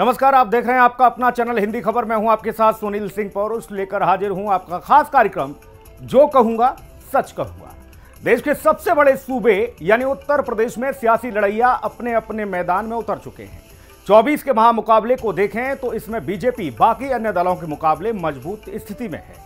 नमस्कार, आप देख रहे हैं आपका अपना चैनल हिंदी खबर। मैं हूं आपके साथ सुनील सिंह पौरुष, लेकर हाजिर हूं आपका खास कार्यक्रम जो कहूंगा सच कहूंगा। देश के सबसे बड़े सूबे यानी उत्तर प्रदेश में सियासी लड़ैया अपने अपने मैदान में उतर चुके हैं। 24 के महामुकाबले को देखें तो इसमें बीजेपी बाकी अन्य दलों के मुकाबले मजबूत स्थिति में है,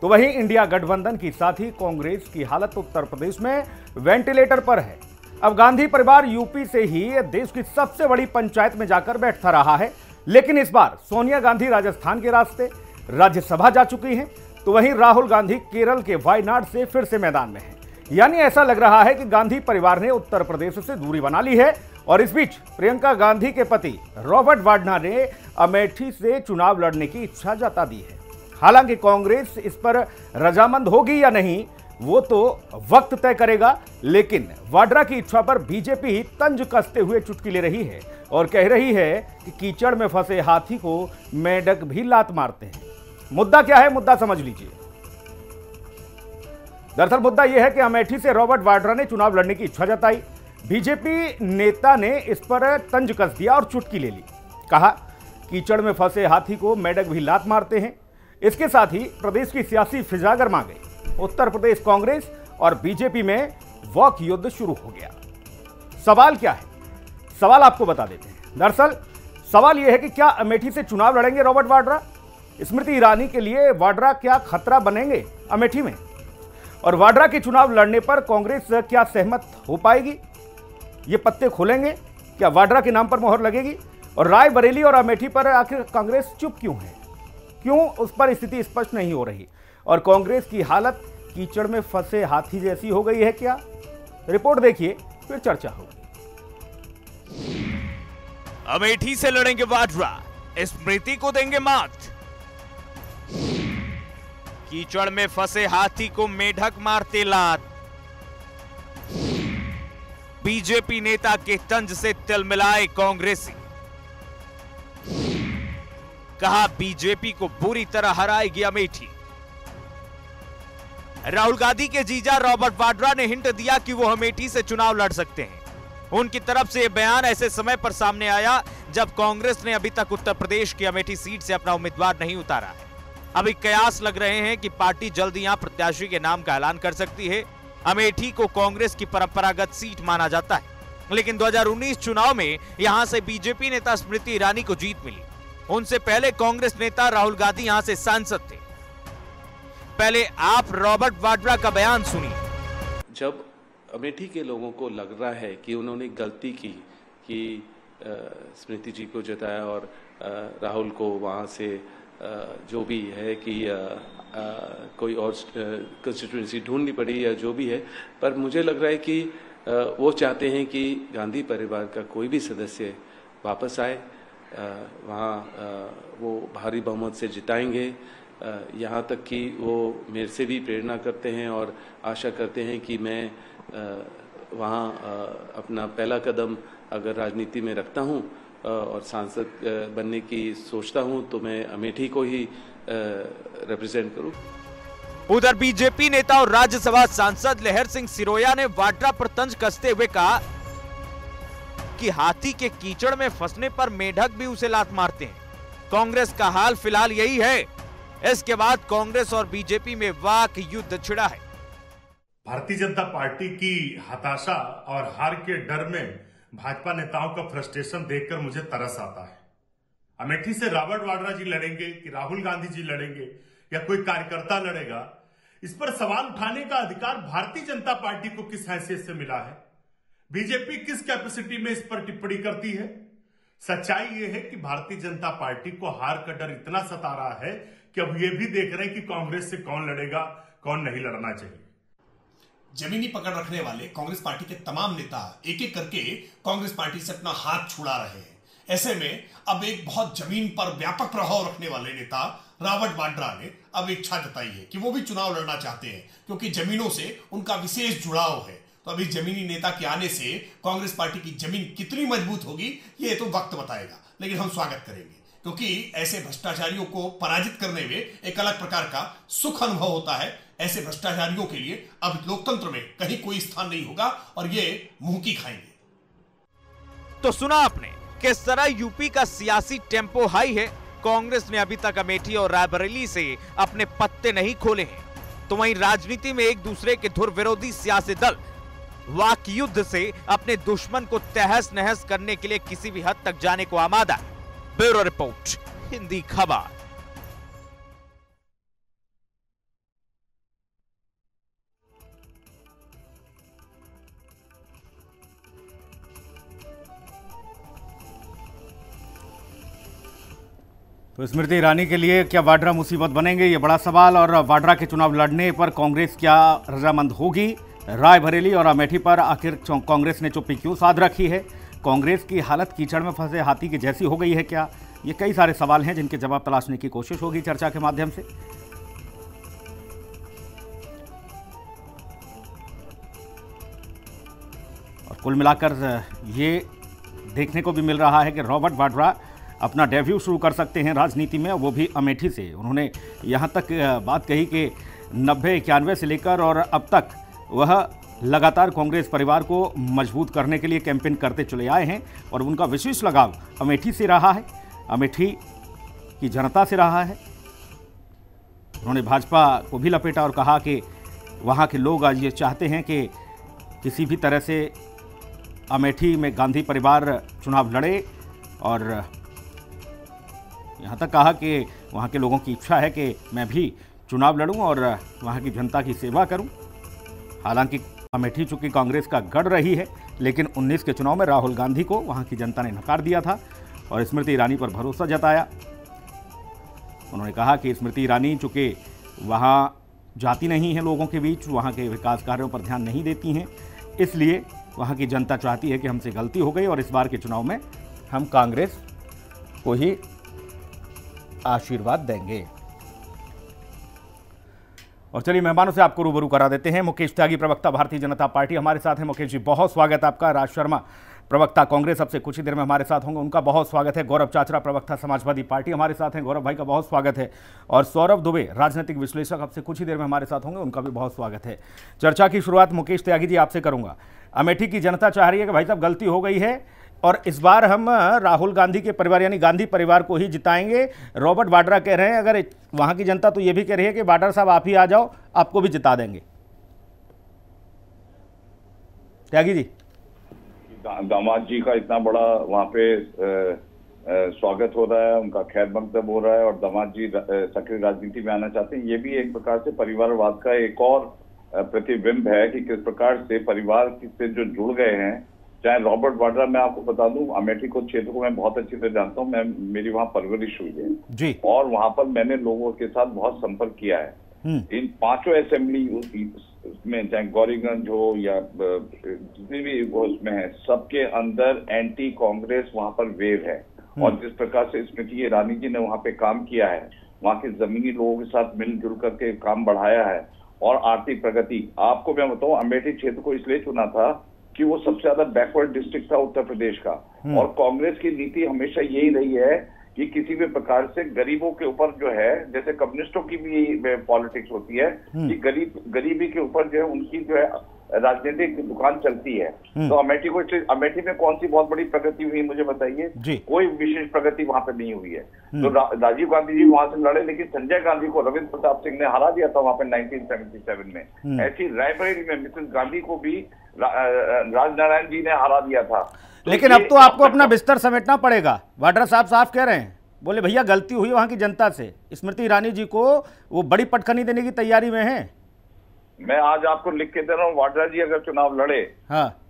तो वहीं इंडिया गठबंधन की साथ ही कांग्रेस की हालत उत्तर प्रदेश में वेंटिलेटर पर है। अब गांधी परिवार यूपी से ही देश की सबसे बड़ी पंचायत में जाकर बैठता रहा है, लेकिन इस बार सोनिया गांधी राजस्थान के रास्ते राज्यसभा जा चुकी हैं, तो वहीं राहुल गांधी केरल के वायनाड से फिर से मैदान में हैं। यानी ऐसा लग रहा है कि गांधी परिवार ने उत्तर प्रदेश से दूरी बना ली है। और इस बीच प्रियंका गांधी के पति रॉबर्ट वाड्रा ने अमेठी से चुनाव लड़ने की इच्छा जता दी है। हालांकि कांग्रेस इस पर रजामंद होगी या नहीं वो तो वक्त तय करेगा, लेकिन वाड्रा की इच्छा पर बीजेपी ही तंज कसते हुए चुटकी ले रही है और कह रही है कि कीचड़ में फंसे हाथी को मेंढक भी लात मारते हैं। मुद्दा क्या है, मुद्दा समझ लीजिए। दरअसल मुद्दा यह है कि अमेठी से रॉबर्ट वाड्रा ने चुनाव लड़ने की इच्छा जताई। बीजेपी नेता ने इस पर तंज कस दिया और चुटकी ले ली। कहा कीचड़ में फंसे हाथी को मेंढक भी लात मारते हैं। इसके साथ ही प्रदेश की सियासी फिजा गर्मा गई। उत्तर प्रदेश कांग्रेस और बीजेपी में वॉक युद्ध शुरू हो गया। सवाल क्या है, सवाल आपको बता देते हैं। दरअसल सवाल यह है कि क्या अमेठी से चुनाव लड़ेंगे रॉबर्ट वाड्रा? स्मृति ईरानी के लिए वाड्रा क्या खतरा बनेंगे अमेठी में? और वाड्रा के चुनाव लड़ने पर कांग्रेस क्या सहमत हो पाएगी? ये पत्ते खोलेंगे, क्या वाड्रा के नाम पर मोहर लगेगी? और रायबरेली और अमेठी पर आखिर कांग्रेस चुप क्यों है? क्यों उस पर स्थिति स्पष्ट नहीं हो रही? और कांग्रेस की हालत कीचड़ में फंसे हाथी जैसी हो गई है क्या? रिपोर्ट देखिए, फिर चर्चा होगी। अमेठी से लड़ेंगे वाड्रा, स्मृति को देंगे मात। कीचड़ में फंसे हाथी को मेढक मारते लात। बीजेपी नेता के तंज से तिलमिलाए कांग्रेसी। कहा बीजेपी को बुरी तरह हराएगी अमेठी। राहुल गांधी के जीजा रॉबर्ट वाड्रा ने हिंट दिया कि वो अमेठी से चुनाव लड़ सकते हैं। उनकी तरफ से यह बयान ऐसे समय पर सामने आया जब कांग्रेस ने अभी तक उत्तर प्रदेश की अमेठी सीट से अपना उम्मीदवार नहीं उतारा है। अभी कयास लग रहे हैं कि पार्टी जल्द यहां प्रत्याशी के नाम का ऐलान कर सकती है। अमेठी को कांग्रेस की परंपरागत सीट माना जाता है, लेकिन 2019 चुनाव में यहां से बीजेपी नेता स्मृति ईरानी को जीत मिली। उनसे पहले कांग्रेस नेता राहुल गांधी यहां से सांसद थे। पहले आप रॉबर्ट वाड्रा का बयान सुनिए। जब अमेठी के लोगों को लग रहा है कि उन्होंने गलती की कि स्मृति जी को जिताया और राहुल को वहां से जो भी है कि कोई और कंस्टिट्यूएंसी ढूंढनी पड़ी या जो भी है, पर मुझे लग रहा है कि वो चाहते हैं कि गांधी परिवार का कोई भी सदस्य वापस आए, वहाँ वो भारी बहुमत से जिताएंगे। यहाँ तक कि वो मेरे से भी प्रेरणा करते हैं और आशा करते हैं कि मैं वहाँ अपना पहला कदम अगर राजनीति में रखता हूँ और सांसद बनने की सोचता हूँ तो मैं अमेठी को ही रिप्रेजेंट करूँ। उधर बीजेपी नेता और राज्यसभा सांसद लहर सिंह सिरोया ने वाड्रा पर तंज कसते हुए कहा कि हाथी के कीचड़ में फंसने पर मेढक भी उसे लात मारते हैं। कांग्रेस का हाल फिलहाल यही है। इसके बाद कांग्रेस और बीजेपी में वाक युद्ध छिड़ा है। भारतीय जनता पार्टी की हताशा और हार के डर में भाजपा नेताओं का फ्रस्ट्रेशन देखकर मुझे तरस आता है। अमेठी से रॉबर्ट वाड्रा जी लड़ेंगे कि राहुल गांधी जी लड़ेंगे या कोई कार्यकर्ता लड़ेगा, इस पर सवाल उठाने का अधिकार भारतीय जनता पार्टी को किस हैसियत से मिला है? बीजेपी किस कैपेसिटी में इस पर टिप्पणी करती है? सच्चाई यह है कि भारतीय जनता पार्टी को हार का डर इतना सता रहा है कि अब ये भी देख रहे हैं कि कांग्रेस से कौन लड़ेगा, कौन नहीं लड़ना चाहिए। जमीनी पकड़ रखने वाले कांग्रेस पार्टी के तमाम नेता एक एक करके कांग्रेस पार्टी से अपना हाथ छुड़ा रहे हैं। ऐसे में अब एक बहुत जमीन पर व्यापक प्रभाव रखने वाले नेता रॉबर्ट वाड्रा ने अब इच्छा जताई है कि वो भी चुनाव लड़ना चाहते हैं, क्योंकि जमीनों से उनका विशेष जुड़ाव है। तो अभी जमीनी नेता के आने से कांग्रेस पार्टी की जमीन कितनी मजबूत होगी ये तो वक्त बताएगा, लेकिन हम स्वागत करेंगे, क्योंकि ऐसे भ्रष्टाचारियों को पराजित करने में एक अलग प्रकार का सुख अनुभव होता है। ऐसे भ्रष्टाचारियों के लिए अब लोकतंत्र में कहीं कोई स्थान नहीं होगा और ये मुंह की खाएंगे। तो सुना आपने किस तरह यूपी का सियासी टेम्पो हाई है, कांग्रेस ने अभी तक अमेठी और रायबरेली से अपने पत्ते नहीं खोले हैं, तो वहीं राजनीति में एक दूसरे के धुर विरोधी सियासी दल वाक युद्ध से अपने दुश्मन को तहस नहस करने के लिए किसी भी हद तक जाने को आमादा। ब्यूरो रिपोर्ट, हिंदी खबर। तो स्मृति ईरानी के लिए क्या वाड्रा मुसीबत बनेंगे, ये बड़ा सवाल। और वाड्रा के चुनाव लड़ने पर कांग्रेस क्या रजामंद होगी? रायबरेली और अमेठी पर आखिर कांग्रेस ने चुप्पी क्यों साध रखी है? कांग्रेस की हालत कीचड़ में फंसे हाथी की जैसी हो गई है क्या? ये कई सारे सवाल हैं जिनके जवाब तलाशने की कोशिश होगी चर्चा के माध्यम से। और कुल मिलाकर ये देखने को भी मिल रहा है कि रॉबर्ट वाड्रा अपना डेब्यू शुरू कर सकते हैं राजनीति में, वो भी अमेठी से। उन्होंने यहाँ तक बात कही कि 90-91 से लेकर और अब तक वह लगातार कांग्रेस परिवार को मजबूत करने के लिए कैंपेन करते चले आए हैं और उनका विशेष लगाव अमेठी से रहा है, अमेठी की जनता से रहा है। उन्होंने भाजपा को भी लपेटा और कहा कि वहाँ के लोग आज ये चाहते हैं कि किसी भी तरह से अमेठी में गांधी परिवार चुनाव लड़े, और यहाँ तक कहा कि वहाँ के लोगों की इच्छा है कि मैं भी चुनाव लड़ूं और वहाँ की जनता की सेवा करूं। हालांकि अमेठी चूंकि कांग्रेस का गढ़ रही है, लेकिन 19 के चुनाव में राहुल गांधी को वहाँ की जनता ने नकार दिया था और स्मृति ईरानी पर भरोसा जताया। उन्होंने कहा कि स्मृति ईरानी चूंकि वहाँ जाती नहीं है लोगों के बीच, वहाँ के विकास कार्यों पर ध्यान नहीं देती हैं, इसलिए वहाँ की जनता चाहती है कि हमसे गलती हो गई और इस बार के चुनाव में हम कांग्रेस को ही आशीर्वाद देंगे। और चलिए मेहमानों से आपको रूबरू करा देते हैं। मुकेश त्यागी, प्रवक्ता भारतीय जनता पार्टी, हमारे साथ हैं। मुकेश जी, बहुत स्वागत आपका। राज शर्मा, प्रवक्ता कांग्रेस, अब से कुछ ही देर में हमारे साथ होंगे, उनका बहुत स्वागत है। गौरव चाचरा, प्रवक्ता समाजवादी पार्टी, हमारे साथ हैं, गौरव भाई का बहुत स्वागत है। और सौरभ दुबे, राजनीतिक विश्लेषक, अब से कुछ ही देर में हमारे साथ होंगे, उनका भी बहुत स्वागत है। चर्चा की शुरुआत मुकेश त्यागी जी आपसे करूंगा। अमेठी की जनता चाह रही है कि भाई साहब गलती हो गई है और इस बार हम राहुल गांधी के परिवार यानी गांधी परिवार को ही जिताएंगे। रॉबर्ट वाड्रा कह रहे हैं, अगर वहां की जनता तो ये भी कह रही है कि वाड्रा साहब आप ही आ जाओ, आपको भी जिता देंगे। त्यागी जी, दामाद जी का इतना बड़ा वहां पे स्वागत हो रहा है, उनका खैर मकदम हो रहा है और दामाद जी सक्रिय राजनीति में आना चाहते हैं, ये भी एक प्रकार से परिवारवाद का एक और प्रतिबिंब है कि किस प्रकार से परिवार से जो जुड़ गए हैं। चाहे रॉबर्ट वाड्रा, मैं आपको बता दूं, अमेठी को क्षेत्र को मैं बहुत अच्छी तरह जानता हूं, मेरी वहां परवरिश हुई है जी, और वहां पर मैंने लोगों के साथ बहुत संपर्क किया है। इन 5 असेंबली में, चाहे गौरीगंज हो या जितनी भी उसमें है, सबके अंदर एंटी कांग्रेस वहां पर वेव है। और जिस प्रकार से स्मृति ईरानी जी ने वहां पे काम किया है, वहां के जमीनी लोगों के साथ मिलजुल करके काम बढ़ाया है और आर्थिक प्रगति, आपको मैं बताऊं, अमेठी क्षेत्र को इसलिए चुना था कि वो सबसे ज्यादा बैकवर्ड डिस्ट्रिक्ट था उत्तर प्रदेश का, और कांग्रेस की नीति हमेशा यही रही है कि किसी भी प्रकार से गरीबों के ऊपर जो है, जैसे कम्युनिस्टों की भी पॉलिटिक्स होती है कि गरीबी के ऊपर जो है उनकी जो है राजनीतिक दुकान चलती है। तो अमेठी में कौन सी बहुत बड़ी प्रगति हुई मुझे बताइए? कोई विशेष प्रगति वहां पे नहीं हुई है। तो राजीव गांधी जी वहां से लड़े, लेकिन संजय गांधी को रविंद्र प्रताप सिंह ने हरा दिया था वहां पे 1977 में। ऐसी रायबरेली में मिसेस गांधी को भी राजनारायण जी ने हरा दिया था। लेकिन अब तो आपको अपना बिस्तर समेटना पड़ेगा। वाड्रा साहब साफ कह रहे हैं, बोले भैया गलती हुई वहां की जनता से, स्मृति ईरानी जी को वो बड़ी पटखनी देने की तैयारी में है। मैं आज आपको लिख के दे रहा हूँ, वाड्रा जी अगर चुनाव लड़े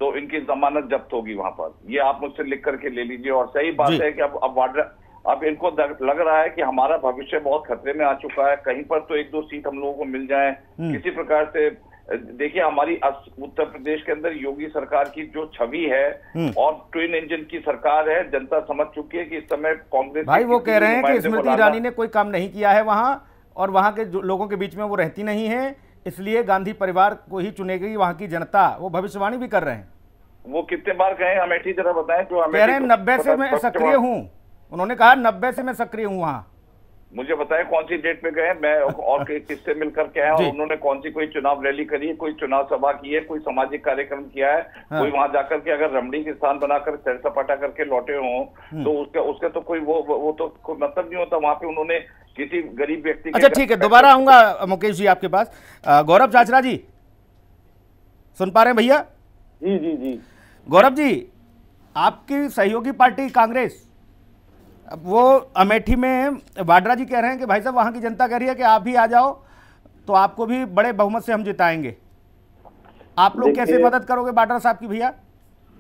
तो इनकी जमानत जब्त होगी वहां पर, ये आप मुझसे लिख करके ले लीजिए। और सही बात है कि अब वाड्रा, अब इनको लग रहा है कि हमारा भविष्य बहुत खतरे में आ चुका है, कहीं पर तो 1-2 सीट हम लोगों को मिल जाए किसी प्रकार से। देखिए, हमारी उत्तर प्रदेश के अंदर योगी सरकार की जो छवि है और ट्विन इंजन की सरकार है, जनता समझ चुकी है कि इस समय कांग्रेस भाई वो कह रहे हैं कि स्मृति ईरानी ने कोई काम नहीं किया है वहां, और वहां के लोगों के बीच में वो रहती नहीं है, इसलिए गांधी परिवार को ही चुनेगी वहां की जनता। वो भविष्यवाणी भी कर रहे हैं। वो कितने बार कहे अमेठी, जरा बताएं। जो कह रहे हैं 90 से मैं सक्रिय हूँ, उन्होंने कहा 90 से मैं सक्रिय हूँ वहां। मुझे बताएं कौन सी डेट पे गए, मैं और किससे मिलकर के आया, और उन्होंने कौन सी कोई चुनाव रैली करी है, कोई चुनाव सभा की है, कोई सामाजिक कार्यक्रम किया है, कोई वहां जाकर के अगर रमणी की स्थान बनाकर सैर सपाटा करके लौटे हों तो उसका तो कोई वो तो कोई मतलब नहीं होता। वहां पे उन्होंने किसी गरीब व्यक्ति अच्छा ठीक है, दोबारा आऊंगा मुकेश जी आपके पास। गौरव चाचरा जी सुन पा रहे हैं भैया? जी जी जी। गौरव जी, आपकी सहयोगी पार्टी कांग्रेस, अब वो अमेठी में वाड्रा जी कह रहे हैं कि भाई साहब वहां की जनता कह रही है कि आप भी आ जाओ तो आपको भी बड़े बहुमत से हम जिताएंगे। आप लोग कैसे मदद करोगे वाड्रा साहब की भैया?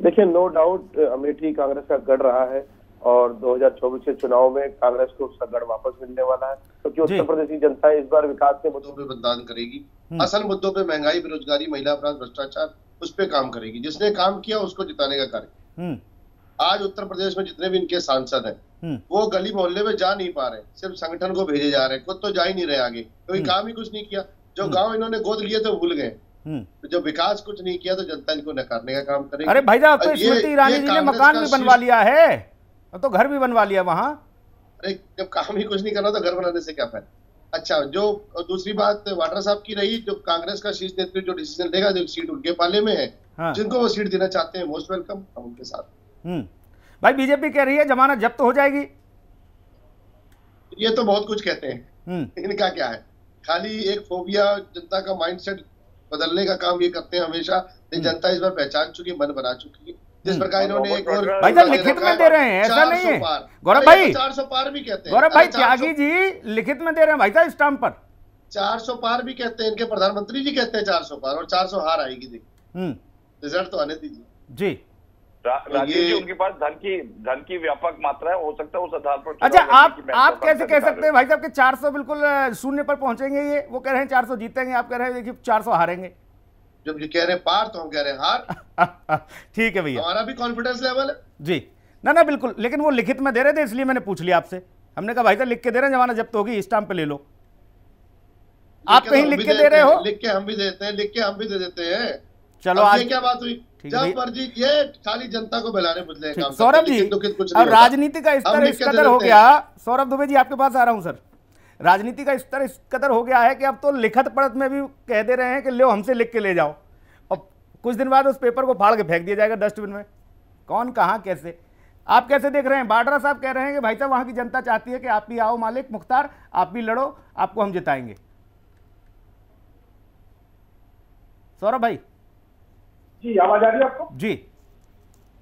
देखिए, नो डाउट अमेठी कांग्रेस का गढ़ रहा है और 2024 के चुनाव में कांग्रेस को उसका गढ़ वापस मिलने वाला है, क्योंकि उत्तर प्रदेश की जनता इस बार विकास के मुद्दों पे मतदान करेगी। असल मुद्दों पे महंगाई, बेरोजगारी, महिला अपराध, भ्रष्टाचार, उस पे काम करेगी। जिसने काम किया उसको जिताने का कार्य। आज उत्तर प्रदेश में जितने भी इनके सांसद हैं वो गली मोहल्ले में जा नहीं पा रहे, सिर्फ संगठन को भेजे जा रहे हैं, खुद तो जा ही नहीं रहे आगे, क्योंकि काम ही कुछ नहीं किया। जो गांव इन्होंने गोद लिए थे वो भूल गए, तो जब विकास कुछ नहीं किया तो जनता इनको नकारने का काम करेगी। अरे भाई साहब, तो स्मृति ईरानी जी ने मकान भी बनवा लिया है, तो घर भी बनवा लिया वहां। अरे जब काम ही कुछ नहीं करना तो घर बनाने से क्या फायदा। अच्छा, जो दूसरी बात वाड्रा साहब की रही, जो कांग्रेस का शीर्ष नेतृत्व जो डिसीजन लेगा, जो सीट उनके पाले में है, जिनको वो सीट देना चाहते हैं, मोस्ट वेलकम, हम उनके साथ। भाई बीजेपी कह रही है जमानत जब्त हो जाएगी। ये तो बहुत कुछ कहते हैं, इनका क्या है, खाली एक फोबिया, जनता का माइंडसेट बदलने का काम ये करते हैं हमेशा। जनता इस बार पहचान चुकी, मन बना चुकी है। जिस प्रकार इन्होंने एक और भाई साहब लिखित में दे रहे हैं, ऐसा नहीं है गौरव भाई, 400 पार भी कहते हैं। गौरव भाई त्यागी जी लिखित में दे रहे हैं भाई साहब स्टाम्प पर। 400 पार भी कहते हैं, इनके प्रधानमंत्री जी कहते हैं 400 पार, और 400 हार आएगी। देखिए रिजल्ट तो आने दीजिए जी। राजीव जी, उनके पास धन की व्यापक मात्रा है, हो सकता है उस आधार पर। अच्छा, आप कैसे कह सकते हैं भाई साहब कि 400 बिल्कुल शून्य पर पहुंचेंगे? ये वो कह रहे हैं 400 जीतेंगे, आप कह रहे हैं देखिए 400 हारेंगे। जब ये कह रहे हैं पार तो हम कह रहे हैं हार। ठीक है भैया, हमारा भी कॉन्फिडेंस लेवल है जी। ना बिल्कुल, लेकिन वो लिखित में दे रहे थे इसलिए मैंने पूछ लिया आपसे। हमने कहा भाई साहब लिख के दे रहे हैं, जमानत जब्त होगी, स्टाम्प पे ले लो। आप कहीं लिख के दे रहे हो? लिख के हम भी देते हैं, लिख के हम भी दे देते हैं। चलो आज क्या बात हुई, जब मर्जी, ये खाली जनता को बहलाने बुझले काम। सौरभ जी, और राजनीति का स्तर इस कदर हो गया, सौरभ दुबे जी आपके पास आ रहा हूं सर, राजनीति का स्तर इस कदर हो गया है कि अब तो लिखत पढ़त में भी कह दे रहे हैं कि लो हमसे लिख के ले जाओ, और कुछ दिन बाद उस पेपर को फाड़ के फेंक दिया जाएगा डस्टबिन में। कौन कहां कैसे, आप कैसे देख रहे हैं? वाड्रा साहब कह रहे हैं कि भाई साहब वहां की जनता चाहती है कि आप भी आओ मालिक मुख्तार, आप भी लड़ो, आपको हम जिताएंगे। सौरभ भाई जी, आवाज आ रही है आपको? जी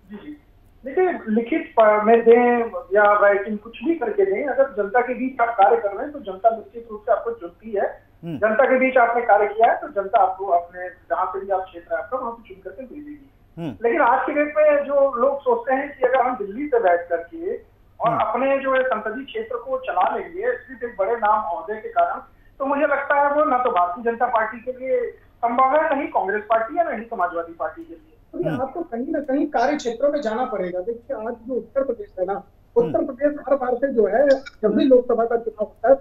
जी। देखिए, लिखित में दें या राइटिंग कुछ भी करके दें, अगर जनता के बीच आप कार्य कर रहे हैं तो जनता निश्चित रूप से आपको चुनती है। जनता के बीच आपने कार्य किया है तो जनता आपको अपने जहां पे भी आप क्षेत्र है आपका वहां पे चुन करके भेजेगी। लेकिन आज के डेट में जो लोग सोचते हैं कि अगर हम दिल्ली से बैठ करके और अपने जो है संसदीय क्षेत्र को चला लेंगे सिर्फ एक बड़े नाम ओहदे के कारण, तो मुझे लगता है वो ना तो भारतीय जनता पार्टी के लिए संभव है, नहीं कांग्रेस पार्टी है, नहीं समाजवादी पार्टी के लिए। तो आपको कहीं ना कहीं कार्य क्षेत्रों में जाना पड़ेगा। देखिए, आज जो उत्तर प्रदेश है ना, उत्तर प्रदेश हर बार से जो है जब भी लोकसभा का चुनाव होता है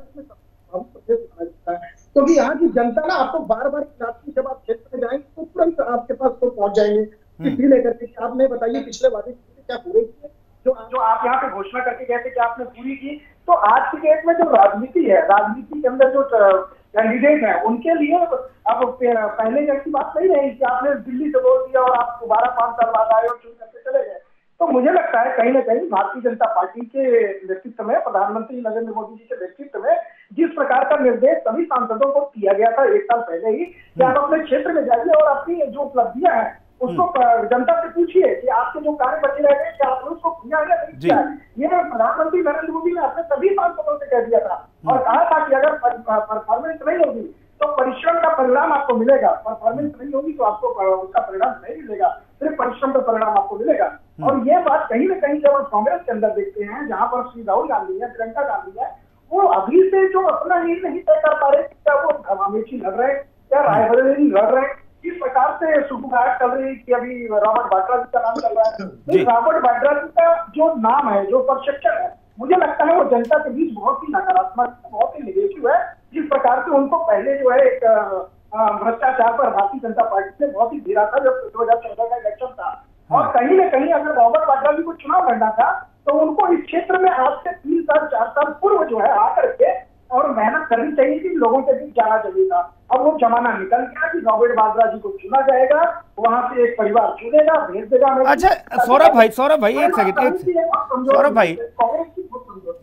क्योंकि यहाँ की जनता ना आपको बार बार खिलाती, जब आप क्षेत्र में जाएंगे तो तुरंत आपके पास वो पहुंच जाएंगे चिट्ठी लेकर के। आपने बताइए पिछले वादे क्या पूरे किए, जो आप यहाँ पे घोषणा करके कहते कि आपने पूरी की। तो आज की डेट में जो राजनीति है, राजनीति के अंदर जो कैंडिडेट है उनके लिए अब पहले जैसी बात नहीं रही कि आपने दिल्ली से बोल दिया और आप दोबारा 5 साल बाद आए और चुन करके चले गए। तो मुझे लगता है कहीं ना कहीं भारतीय जनता पार्टी के नेतृत्व में, प्रधानमंत्री नरेंद्र मोदी जी के नेतृत्व में जिस प्रकार का निर्देश सभी सांसदों को दिया गया था 1 साल पहले ही कि आप अपने क्षेत्र में जाइए और आपकी जो उपलब्धियां हैं उसको जनता से पूछिए कि आपके जो कार्य बचे रह गए क्या आपने उसको किया है या नहीं किया। ये प्रधानमंत्री नरेंद्र मोदी ने अपने सभी सांसदों से कह दिया था और कहा था कि अगर परफॉर्मेंस नहीं होगी तो परिश्रम का परिणाम आपको मिलेगा, परफॉर्मेंस नहीं होगी तो आपको उसका परिणाम नहीं मिलेगा, सिर्फ परिश्रम का परिणाम आपको मिलेगा। और ये बात कहीं ना कहीं जब हम कांग्रेस के अंदर देखते हैं जहां पर श्री राहुल गांधी है, प्रियंका गांधी है, वो अभी से जो अपना नींद नहीं तय कर पा रहे, क्या वो अमेठी लड़ रहे हैं, क्या रायबरेली लड़ रहे हैं, इस प्रकार से सुगबुगाहट चल रही है कि अभी रॉबर्ट वाड्रा जी का नाम चल रहा है। रॉबर्ट वाड्रा जी का जो नाम है, जो परसेप्शन है, मुझे लगता है वो जनता के बीच बहुत ही नकारात्मक, बहुत ही निगेटिव है। जिस प्रकार से उनको पहले जो है एक भ्रष्टाचार पर भारतीय जनता पार्टी ने बहुत ही गिरा था जब 2014 का इलेक्शन था। और कहीं ना कहीं अगर रॉबर्ट वाड्रा जी को चुनाव लड़ना था तो उनको इस क्षेत्र में आज से 3 साल 4 साल पूर्व जो है आकर के लोगों के बीच जाना चाहिए था। अब वो जमाना निकल गया कि रॉबर्ट वाड्रा जी को चुना जाएगा, वहां से एक परिवार चुनेगा, भेज देगा। अच्छा सौरभ भाई एक सेकंड, सौरभ भाई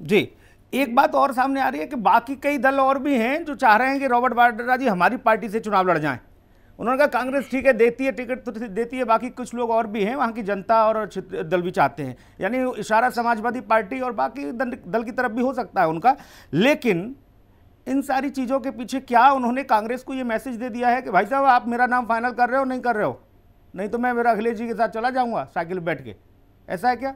जी, एक बात और सामने आ रही है कि बाकी कई दल और भी हैं जो चाह रहे हैं कि रॉबर्ट वाड्रा जी हमारी पार्टी से चुनाव लड़ जाएं। उन्होंने कहा कांग्रेस ठीक है देती है टिकट तो देती है, बाकी कुछ लोग और भी हैं वहाँ की जनता और दल भी चाहते हैं, यानी इशारा समाजवादी पार्टी और बाकी दल की तरफ भी हो सकता है उनका। लेकिन इन सारी चीज़ों के पीछे क्या उन्होंने कांग्रेस को ये मैसेज दे दिया है कि भाई साहब आप मेरा नाम फाइनल कर रहे हो नहीं कर रहे हो, नहीं तो मैं मेरा अखिलेश जी के साथ चला जाऊंगा साइकिल बैठ के, ऐसा है क्या?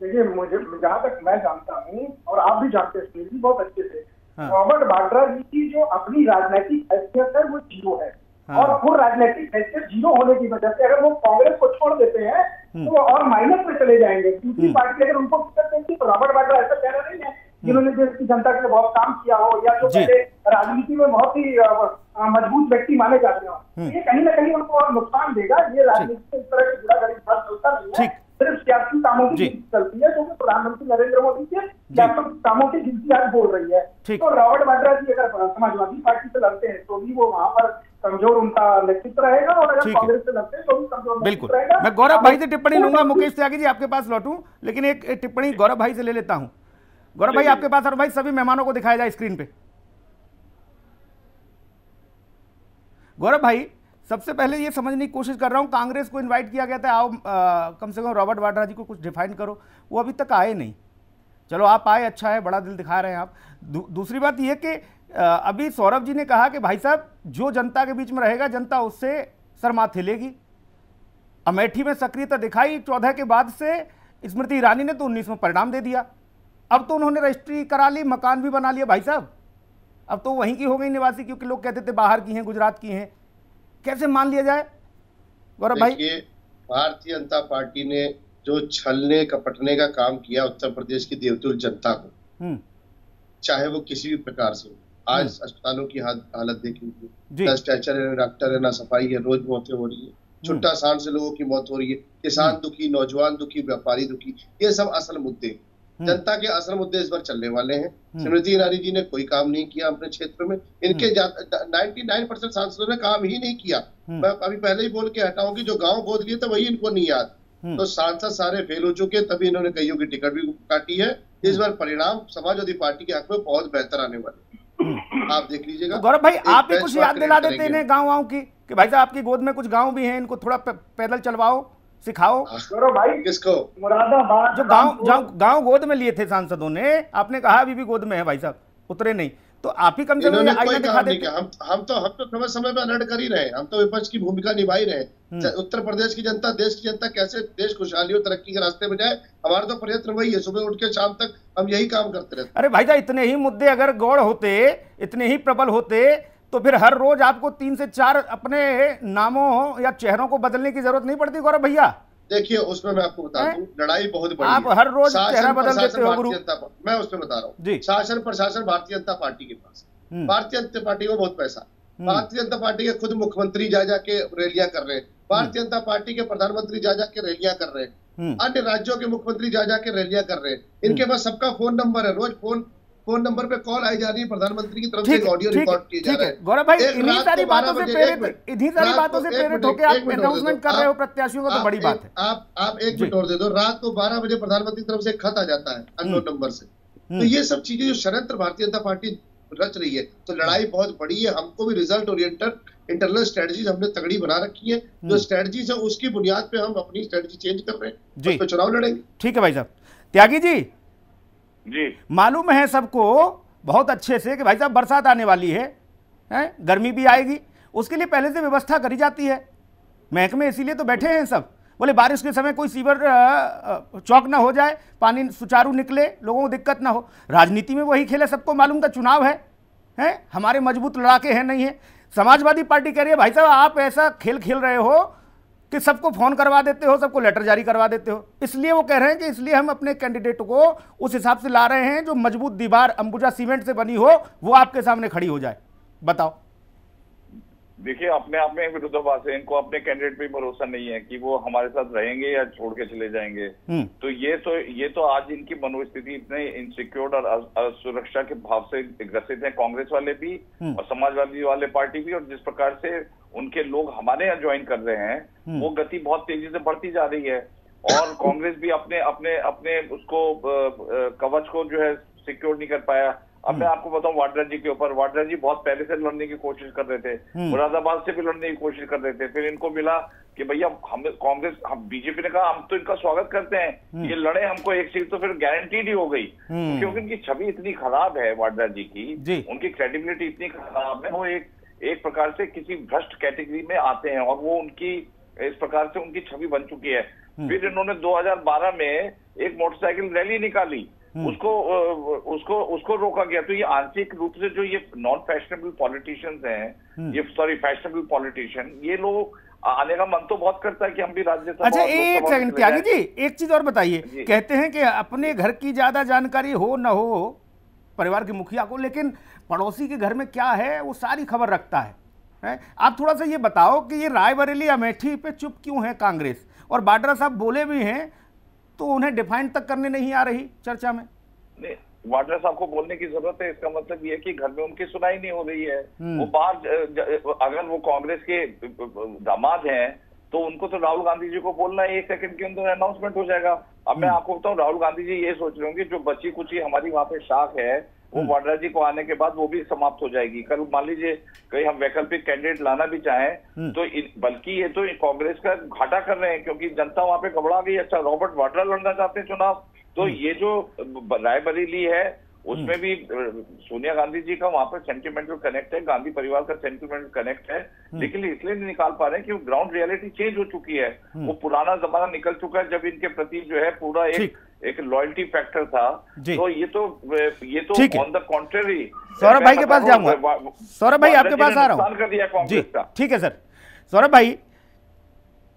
देखिए, मुझे जहाँ तक मैं जानता हूँ और आप भी जानते हैं बहुत अच्छे से, रॉबर्ट वाड्रा जी की जो अपनी राजनीतिक हैसियत है वो जीरो है। और वो राजनीतिक हैसियत जीरो होने की वजह से अगर वो कांग्रेस को छोड़ देते हैं तो वो और माइनस में चले जाएंगे। दूसरी पार्टी अगर उनको टिकट देती तो रॉबर्ट वाड्रा ऐसा कह रहा नहीं है जिन्होंने देश की जनता के लिए बहुत काम किया हो या जो पहले राजनीति में बहुत ही मजबूत व्यक्ति माने जाते हो, ये कहीं ना कहीं उनको और नुकसान देगा। ये राजनीति से इस तरह की जुड़ा गरीब बात चलता नहीं है, सिर्फ सियासी कामों की गिनती चलती है, क्योंकि प्रधानमंत्री नरेंद्र मोदी के सियासी कामों की गिनती आज बोल रही है। तो रॉबर्ट वाड्रा जी अगर समाजवादी पार्टी से लड़ते हैं तो भी वो वहां पर कमजोर उनका नेतृत्व रहेगा, और अगर कांग्रेस से लड़ते हैं तो भी कमजोर नेतृत्व रहेगा। मैं गौरव भाई से टिप्पणी लूंगा, मुकेश त्यागी जी आपके पास लौटूं, लेकिन एक टिप्पणी गौरव भाई से ले लेता हूं। गौरव भाई आपके पास, और भाई सभी मेहमानों को दिखाया जाए स्क्रीन पे। गौरव भाई, सबसे पहले ये समझने की कोशिश कर रहा हूं, कांग्रेस को इनवाइट किया गया था, आओ कम से कम रॉबर्ट वाड्रा जी को कुछ डिफाइन करो, वो अभी तक आए नहीं। चलो आप आए, अच्छा है, बड़ा दिल दिखा रहे हैं आप। दूसरी बात ये कि अभी सौरभ जी ने कहा कि भाई साहब जो जनता के बीच में रहेगा जनता उससे सर माथे लेगी। अमेठी में सक्रियता दिखाई 14 के बाद से, स्मृति ईरानी ने तो 19 में परिणाम दे दिया, अब तो उन्होंने रजिस्ट्री करा ली, मकान भी बना लिया भाई साहब, अब तो वहीं की हो गई निवासी, क्योंकि लोग कहते थे बाहर की हैं, गुजरात की हैं। कैसे मान लिया जाए गौरव भाई? भारतीय जनता पार्टी ने जो छलने कपटने का काम किया उत्तर प्रदेश की देवतुल्य जनता को, चाहे वो किसी भी प्रकार से, आज अस्पतालों की हालत देखिए, न स्ट्रेचर है, डॉक्टर है, ना सफाई है, रोज मौतें हो रही है, छुट्टा सांड से लोगों की मौत हो रही है, किसान दुखी, नौजवान दुखी, व्यापारी दुखी, ये सब असल मुद्दे, जनता के असल मुद्दे इस बार चलने वाले हैं। स्मृति ईरानी जी ने कोई काम नहीं किया अपने क्षेत्र में, इनके 99% सांसदों ने काम ही नहीं किया। मैं अभी पहले ही बोल के हटाऊं कि जो गांव गोद लिए थे वही इनको नहीं याद, तो सांसद सारे फेल हो चुके, तभी इन्होंने कईयों की टिकट भी काटी है। इस बार परिणाम समाजवादी पार्टी के हक में बहुत बेहतर आने वाले, आप देख लीजिएगा। गौरव भाई आप भी कुछ याद दिला देते हैं गाँव की, कि भाई साहब आपकी गोद में कुछ गाँव भी हैं, इनको थोड़ा पैदल चलवाओ, सिखाओ। भाई किसको? मुरादाबाद जो गांव गोद में लिए थे सांसदों ने, आपने कहा अभी भी गोद में है भाई साहब, उतरे नहीं, तो आप ही कम से कम आईना दिखा देते। हम तो समय में अलर्ट कर ही रहे, हम तो विपक्ष की भूमिका निभा ही रहे। उत्तर प्रदेश की जनता, देश की जनता कैसे देश खुशहाली और तरक्की के रास्ते में जाए, हमारा तो प्रयत्न वही है, सुबह उठ के शाम तक हम यही काम करते रहते। अरे भाई साहब, इतने ही मुद्दे अगर गौड़ होते, इतने ही प्रबल होते, तो फिर हर रोज आपको 3 से 4 अपने नामों या चेहरों को बदलने की जरूरत नहीं पड़ती गौरव भैया। देखिए उसमें मैं आपको बता दूं, लड़ाई बहुत बड़ी आप हर रोज चेहरा बदल देते हो गुरु। मैं उसमें बता रहा हूँ, शासन प्रशासन भारतीय जनता पार्टी के पास, भारतीय जनता पार्टी को बहुत पैसा, भारतीय जनता पार्टी के खुद मुख्यमंत्री जा जाके रैलियां कर रहे हैं, भारतीय जनता पार्टी के प्रधानमंत्री जा जाके रैलियां कर रहे हैं, अन्य राज्यों के मुख्यमंत्री जा जाके रैलियां कर रहे हैं, इनके पास सबका फोन नंबर है, रोज फोन नंबर पे कॉल आई जा रही है, प्रधानमंत्री की तरफ से ऑडियो रिकॉर्ड किए जा रहे हैं। गौरव भाई इन्हीं सारी बातों से प्रेरित होकर आप अनाउंसमेंट कर रहे हो प्रत्याशियों का, तो बड़ी बात है। आप एक मिनट और दे दो, रात को 12 बजे प्रधानमंत्री की तरफ से खत आ जाता है अननोन नंबर से, तो ये सब चीजें जो षड्यंत्र भारतीय जनता पार्टी रच रही है, तो लड़ाई बहुत बड़ी है। हमको भी रिजल्ट ओरिएंटेड इंटरनल स्ट्रेटजीज हमने तगड़ी बना रखी है, जो स्ट्रेटजीज है उसकी बुनियाद पे हम अपनी स्ट्रेटजी चेंज कर रहे हैं, उस पे चुनाव लड़ेंगे। ठीक है भाई साहब। त्यागी जी, मालूम है सबको बहुत अच्छे से कि भाई साहब बरसात आने वाली है, गर्मी भी आएगी, उसके लिए पहले से व्यवस्था करी जाती है, महकमे इसीलिए तो बैठे हैं सब, बोले बारिश के समय कोई सीवर चौक ना हो जाए, पानी सुचारू निकले, लोगों को दिक्कत ना हो। राजनीति में वही खेल है, सबको मालूम था चुनाव है, हमारे मजबूत लड़ाके हैं नहीं है। समाजवादी पार्टी कह रही है भाई साहब आप ऐसा खेल खेल रहे हो कि सबको फोन करवा देते हो, सबको लेटर जारी करवा देते हो, इसलिए वो कह रहे हैं कि इसलिए हम अपने कैंडिडेट को उस हिसाब से ला रहे हैं जो मजबूत दीवार अंबुजा सीमेंट से बनी हो, वो आपके सामने खड़ी हो जाए। बताओ। देखिए, अपने आप में विरोधाभास है। इनको अपने कैंडिडेट पे भरोसा नहीं है कि वो हमारे साथ रहेंगे या छोड़ के चले जाएंगे। तो ये तो आज इनकी मनोस्थिति इतने इनसिक्योर और असुरक्षा के भाव से ग्रसित है, कांग्रेस वाले भी और समाजवादी वाले पार्टी भी। और जिस प्रकार से उनके लोग हमारे यहाँ ज्वाइन कर रहे हैं, वो गति बहुत तेजी से बढ़ती जा रही है। और कांग्रेस भी अपने अपने अपने उसको कवच को जो है सिक्योर नहीं कर पाया। अब मैं आपको बताऊं वाड्रा जी के ऊपर, वाड्रा जी बहुत पहले से लड़ने की कोशिश कर रहे थे, मुरादाबाद से भी लड़ने की कोशिश कर रहे थे। फिर इनको मिला कि भैया हम कांग्रेस, हम बीजेपी ने कहा हम तो इनका स्वागत करते हैं, ये लड़े हमको एक सीट, तो फिर गारंटीड ही हो गई। क्योंकि इनकी छवि इतनी खराब है वाड्रा जी की, उनकी क्रेडिबिलिटी इतनी खराब है, वो एक प्रकार से किसी भ्रष्ट कैटेगरी में आते हैं और वो उनकी इस प्रकार से उनकी छवि बन चुकी है। फिर इन्होंने 2012 में एक मोटरसाइकिल रैली निकाली, उसको रोका गया। तो ये आंशिक रूप से जो ये नॉन फैशनेबल पॉलिटिशियंस हैं, ये फैशनेबल पॉलिटिशियन, ये लोग आने का मन तो बहुत करता है कि हम भी राज्यसभा। अच्छा, एक सेकंड त्यागी जी, एक चीज और बताइए। कहते हैं कि अपने घर की ज्यादा जानकारी हो न हो परिवार के मुखिया को, लेकिन पड़ोसी के घर में क्या है वो सारी खबर रखता है। आप थोड़ा सा ये बताओ कि ये रायबरेली अमेठी पे चुप क्यों है कांग्रेस, और वाड्रा साहब बोले भी हैं तो उन्हें डिफाइन तक करने नहीं आ रही चर्चा में। नहीं, वाड्रा साहब को बोलने की जरूरत है। इसका मतलब ये है कि घर में उनकी सुनाई नहीं हो रही है। वो बाहर, अगर वो कांग्रेस के दामाद हैं तो उनको तो राहुल गांधी जी को बोलना है, 1 सेकंड के अंदर अनाउंसमेंट हो जाएगा। अब मैं आपको बताऊं, राहुल गांधी जी ये सोच रहे होंगे जो बची कुची हमारी वहां पे शाख है, वो वाड्रा जी को आने के बाद वो भी समाप्त हो जाएगी। कल मान लीजिए कहीं हम वैकल्पिक कैंडिडेट लाना भी चाहें तो बल्कि ये तो कांग्रेस का घाटा कर रहे हैं, क्योंकि जनता वहां पे घबरा गई। अच्छा, रॉबर्ट वाड्रा लड़ना चाहते हैं चुनाव, तो ये जो रायबरेली है उसमें भी सोनिया गांधी जी का वहां पर सेंटिमेंटल कनेक्ट है, गांधी परिवार का सेंटिमेंटल कनेक्ट है, लेकिन इसलिए नहीं निकाल पा रहे हैं कि ग्राउंड रियलिटी चेंज हो चुकी है। वो पुराना जमाना निकल चुका है जब इनके प्रति जो है पूरा एक लॉयल्टी फैक्टर था। तो ये तो ऑन द कॉन्ट्रेरी। सौरभ भाई के पास जाऊंगा। सौरभ भाई आपके पास आ रहा हूं जी। ठीक है सर। सौरभ भाई,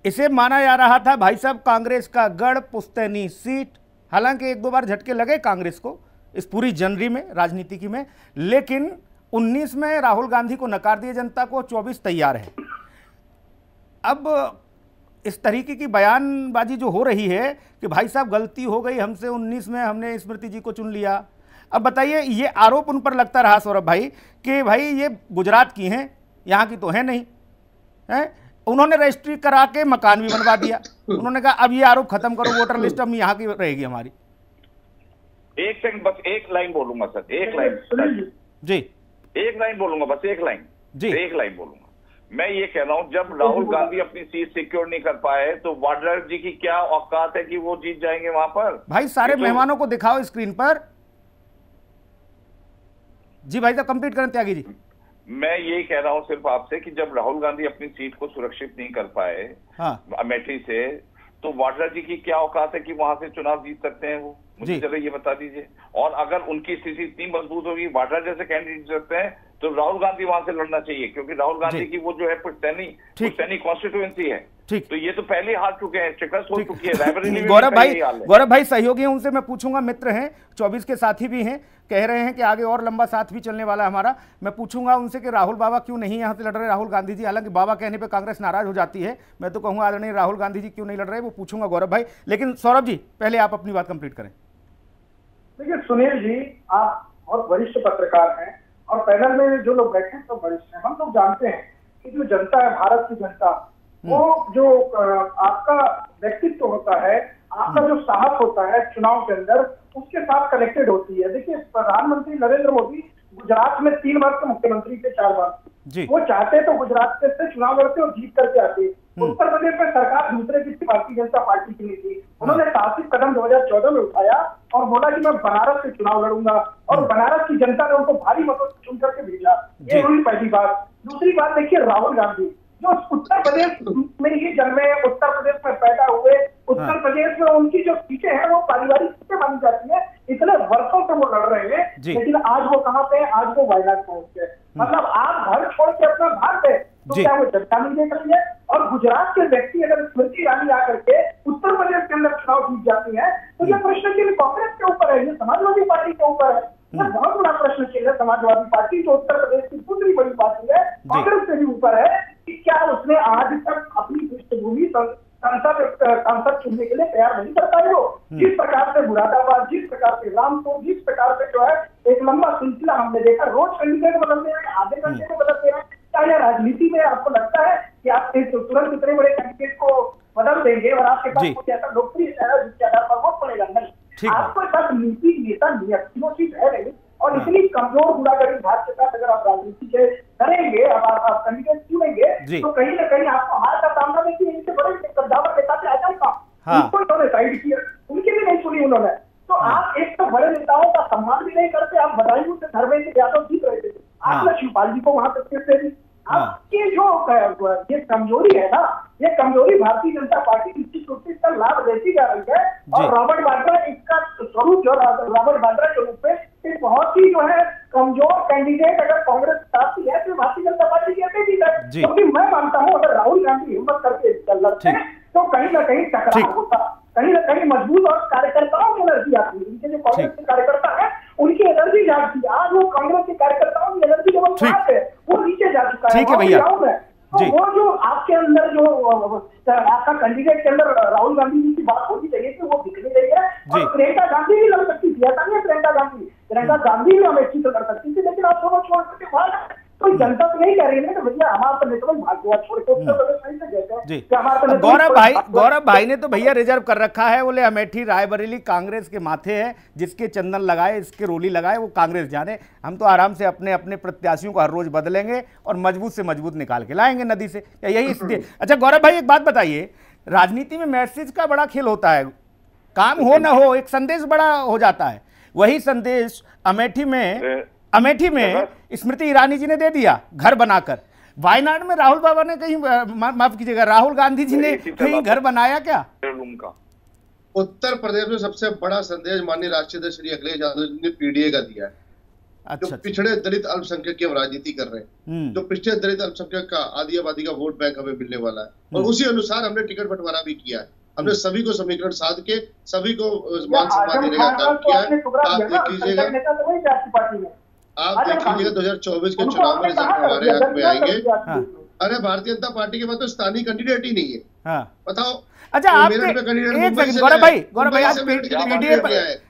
इसे माना जा रहा था भाई साहब कांग्रेस का गढ़ पुश्तैनी सीट, हालांकि 1-2 बार झटके लगे कांग्रेस को इस पूरी जनरी में, राजनीति में, लेकिन 19 में राहुल गांधी को नकार दिया जनता को, 24 तैयार है। अब इस तरीके की बयानबाजी जो हो रही है कि भाई साहब गलती हो गई हमसे, 19 में हमने स्मृति जी को चुन लिया। अब बताइए, ये आरोप उन पर लगता रहा सौरभ भाई कि भाई ये गुजरात की हैं, यहाँ की तो है नहीं है। उन्होंने रजिस्ट्री करा के मकान भी बनवा दिया। उन्होंने कहा अब ये आरोप खत्म करो, वोटर लिस्ट हम यहाँ की रहेगी हमारी। एक सेकंड, बस एक लाइन बोलूंगा सर, एक लाइन जी, एक लाइन बोलूंगा, बस एक लाइन जी, एक लाइन बोलूंगा। मैं ये कह रहा हूं, जब राहुल गांधी अपनी सीट सिक्योर नहीं कर पाए तो वाड्रा जी की क्या औकात है कि वो जीत जाएंगे वहां पर। भाई सारे मेहमानों को दिखाओ स्क्रीन पर। जी भाई साहब कंप्लीट करें त्यागी जी। मैं यही कह रहा हूं सिर्फ आपसे कि जब राहुल गांधी अपनी सीट को सुरक्षित नहीं कर पाए अमेठी से, तो वाड्रा जी की क्या औकात है कि वहां से चुनाव जीत सकते हैं वो, मुझे जरा ये बता दीजिए। और अगर उनकी स्थिति इतनी मजबूत होगी, वाड्रा जैसे कैंडिडेट जीत सकते हैं, तो राहुल गांधी वहां से लड़ना चाहिए, क्योंकि राहुल गांधी की वो जो है पुश्तैनी कॉन्स्टिट्यूएंसी है। तो ये तो पहले हार चुके हैं, शिकस्त हो चुकी है। गौरव भाई सहयोगी हैं, उनसे मैं पूछूंगा, मित्र हैं, 24 के साथी भी हैं, कह रहे हैं कि आगे और लंबा साथ भी चलने वाला है हमारा। मैं पूछूंगा उनसे कि राहुल बाबा क्यों नहीं यहाँ से लड़ रहे, राहुल गांधी जी, हालांकि बाबा कहने पे कांग्रेस नाराज हो जाती है, मैं तो कहूँगा आदरणीय राहुल गांधी जी क्यों नहीं लड़ रहे, वो पूछूंगा गौरव भाई। लेकिन सौरभ जी पहले आप अपनी बात कंप्लीट करें। देखिए सुनील जी, आप बहुत वरिष्ठ पत्रकार हैं और पैनल में जो लोग बैठे हैं सब वरिष्ठ हैं। हम लोग जानते हैं कि जो जनता है, भारत की जनता, वो जो आपका व्यक्तित्व होता है, आपका जो साहस होता है चुनाव के अंदर, उसके साथ कनेक्टेड होती है। देखिए प्रधानमंत्री नरेंद्र मोदी गुजरात में 3 बार से मुख्यमंत्री थे, 4 बार। वो चाहते तो गुजरात से चुनाव लड़ते और जीत करके आते। उत्तर प्रदेश में सरकार दूसरे किसी भारतीय जनता पार्टी की नहीं थी। उन्होंने साहसिक कदम 2014 में उठाया और बोला कि मैं बनारस से चुनाव लड़ूंगा, और बनारस की जनता ने उनको भारी मतों से चुन करके भेजा। ये हुई पहली बात। दूसरी बात देखिए, राहुल गांधी जो उत्तर प्रदेश में ही जन्मे, उत्तर प्रदेश में पैदा हुए, उत्तर प्रदेश में उनकी जो सीटें हैं वो पारिवारिक सीटें मानी जाती है, इतने वर्षों से वो लड़ रहे हैं, लेकिन आज वो कहाँ पे, आज वो वायनाड पहुंच गए। मतलब आप घर छोड़ के अपना भाग गए तो क्या वो जनता नहीं देख रही है? और गुजरात के व्यक्ति अगर स्मृति ईरानी आकर के उत्तर प्रदेश के अंदर चुनाव जीत जाती है, तो ये प्रश्न केवल कांग्रेस के ऊपर है, ये समाजवादी पार्टी के ऊपर है। ये बहुत बड़ा प्रश्न चिन्ह है समाजवादी पार्टी, जो उत्तर प्रदेश की दूसरी बड़ी पार्टी है, कांग्रेस से भी ऊपर है, कि क्या उसने आज तक अपनी पृष्ठभूमि सांसद चुनने के लिए तैयार नहीं कर पाए हो। जिस प्रकार से मुरादाबाद, जिस प्रकार से रामपुर, जिस प्रकार से जो है एक लंबा सिलसिला हमने देखा, रोज कैंडिडेट बदलते हैं, आधे घंटे में बदलते हैं। क्या यह राजनीति में आपको लगता है कि आप तुरंत इतने बड़े कैंडिडेट को बदल देंगे और आपके पास कुछ ऐसा लोकप्रिय है जिसके आधार पर वोट पड़ेगा? नहीं, आपके पास नीति, नेता, तीनों चीज है नहीं, और इतनी कमजोर गुंडागर्दी भाग के साथ अगर आप राजनीति के करेंगे, अब आप कैंडिडेट चुनेंगे, तो कहीं ना कहीं आपको हार का सामना देखिए इनसे बड़े दावा के साथ आ जाएगा। उनको इन्होंने साइड किया, उनकी भी नहीं सुनी उन्होंने। तो आप एक तो बड़े नेताओं का सम्मान भी नहीं करते, आप बदायूं से धर्मेंद्र यादव जीत रहे थे, आपने शिवपाल जी को वहां तक दे दी। आपकी जो ये कमजोरी है ना, ये कमजोरी भारतीय जनता पार्टी निश्चित रूप से इसका लाभ लेती जा रही है, और रॉबर्ट वाड्रा इसका स्वरूप जो रॉबर्ट वाड्रा के रूप में एक बहुत ही जो है कमजोर कैंडिडेट अगर कांग्रेस चाहती है तो भारतीय जनता पार्टी की अकेली है। क्योंकि मैं मानता हूँ अगर राहुल गांधी हिम्मत करके लड़ते तो कहीं ना कहीं टकराव होता, कहीं ना कहीं मजबूत, और कार्यकर्ताओं की एनर्जी आती है। इनके जो कांग्रेस के कार्यकर्ता है उनकी एनर्जी जाती है। आज वो कांग्रेस के कार्यकर्ताओं की एनर्जी जो है वो नीचे जा चुका है। ठीक है भैया, तो वो जो आपके अंदर जो आपका कैंडिडेट के अंदर राहुल गांधी जी की बात होनी चाहिए कि वो दिख नहीं रही है। और प्रियंका गांधी भी लड़ सकती थी, ऐसा नहीं है प्रियंका गांधी भी अमेठी से लड़ सकती थी, लेकिन आप दोनों छोड़ करके भाग। तो जनता तो नहीं कह रही है कि भैया हमारा तो नेता भाग्यवाद छोड़ के उत्तर प्रदेश नहीं से गए। गौरव भाई ने तो भैया रिजर्व कर रखा है, बोले अमेठी रायबरेली कांग्रेस के माथे है, जिसके चंदन लगाए, इसके रोली लगाए वो कांग्रेस जाने। हम तो आराम से अपने अपने प्रत्याशियों को हर रोज बदलेंगे और मजबूत से मजबूत निकाल के लाएंगे नदी से, यही स्थिति। अच्छा गौरव भाई एक बात बताइए, राजनीति में मैसेज का बड़ा खेल होता है, काम हो ना हो एक संदेश बड़ा हो जाता है। वही संदेश अमेठी में स्मृति ईरानी जी ने दे दिया घर बनाकर। वायनाड में राहुल बाबा ने कहीं माफ कीजिएगा राहुल गांधी जी ने कहीं घर बनाया क्या? उत्तर प्रदेश में सबसे बड़ा संदेश माननीय राष्ट्रीय अध्यक्ष श्री अखिलेश यादव जी ने पीडीए का दिया है। अच्छा, जो पिछड़े दलित अल्पसंख्यक की हम राजनीति कर रहे हैं, जो पिछड़े दलित अल्पसंख्यक का आदि आबादी का वोट बैंक हमें मिलने वाला है, और उसी अनुसार हमने टिकट बंटवारा भी किया है। हमने सभी को समीकरण साध के सभी को मान सम्मान देने का काम किया है। आप देख लीजिएगा, आप देख लीजिएगा 2024 के चुनाव में रिजल्ट हमारे हक में आएंगे। अरे भारतीय जनता पार्टी के पास तो स्थानीय कैंडिडेट ही नहीं है, बताओ। अच्छा आप एक सेकंड गौरव भाई आज पीडीए